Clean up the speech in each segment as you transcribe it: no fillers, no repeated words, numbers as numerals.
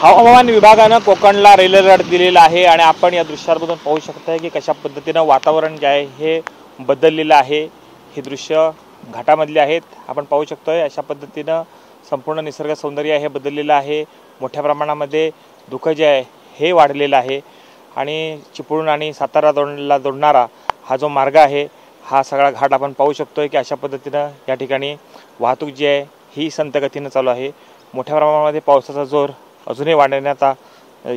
हवामान विभागानं कोकणला red alert दिलेला आहे आणि आपण या दृश्यामधून पाहू शकता की कशा पद्धतीनं वातावरण जे आहे हे बदललेलं आहे। हे दृश्य घाटामधले आहेत। आपण पाहू शकतोय अशा पद्धतीनं संपूर्ण निसर्ग सौंदर्य हे बदललेलं आहे। मोठ्या प्रमाणामध्ये धुकं जे आहे हे वाढलेलं आहे आणि चिपळूण आणि साताराला जोडणारा हा जो मार्ग आहे हा सगळा घाट आपण पाहू शकतोय की अशा पद्धतीनं या ठिकाणी वाहतूक जी आहे ही संत गतीने चालू आहे। मोठ्या प्रमाणामध्ये पावसाचा जोर अजूनही वाढण्याचा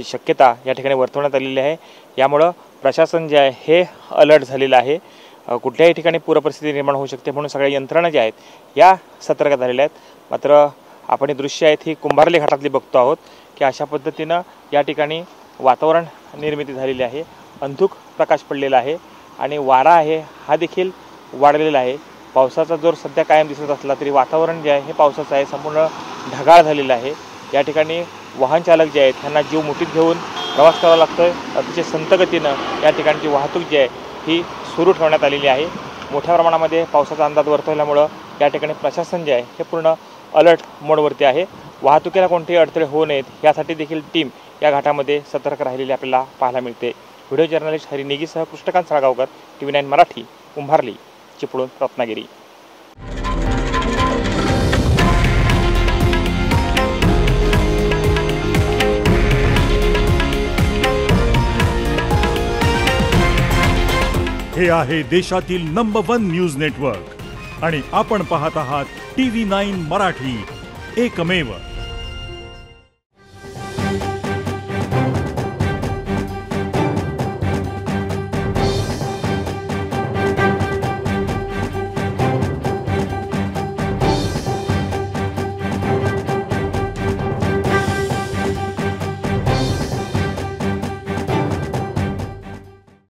शक्यता या ठिकाणी वर्तवण्यात आलेली आहे। यामुळे प्रशासन जे आहे हे अलर्ट झालेलं आहे। कुठल्याही ठिकाणी पूरपरिस्थिती निर्माण होऊ शकते म्हणून सगळ्या यंत्रणा ज्या आहेत या सतर्क झालेल्या आहेत। मात्र आपण ही दृश्य आहेत ही कुंभार्ली घाटातली बघतो आहोत की अशा पद्धतीनं या ठिकाणी वातावरण निर्मिती झालेली आहे। अंधुक प्रकाश पडलेला आहे आणि वारा आहे हा देखील वाढलेला आहे। पावसाचा जोर सध्या कायम दिसत असला तरी वातावरण जे आहे हे पावसाचं आहे, संपूर्ण ढगाळ झालेलं आहे। या ठिकाणी वाहन चालक जे आहेत त्यांना जीव मुठीत घेऊन प्रवास करावा लागतोय। अतिशय संत गतीनं या ठिकाणची वाहतूक जी आहे ही सुरू ठेवण्यात आलेली आहे। मोठ्या प्रमाणामध्ये पावसाचा अंदाज वर्तवल्यामुळे या ठिकाणी प्रशासन जे आहे हे पूर्ण अलर्ट मोडवरती आहे। वाहतुकीला कोणतेही अडथळे होऊ नयेत यासाठी देखील टीम या घाटामध्ये सतर्क राहिलेली आपल्याला पाहायला मिळते। व्हिडिओ जर्नलिस्ट हरी नेगीसह कृष्णकांत साळगावकर, TV9 मराठी, कुंभार्ली, चिपळूण, रत्नागिरी। हे आहे देशातील नंबर 1 न्यूज नेटवर्क आणि आपण पाहत आहात TV9 मराठी, एकमेव।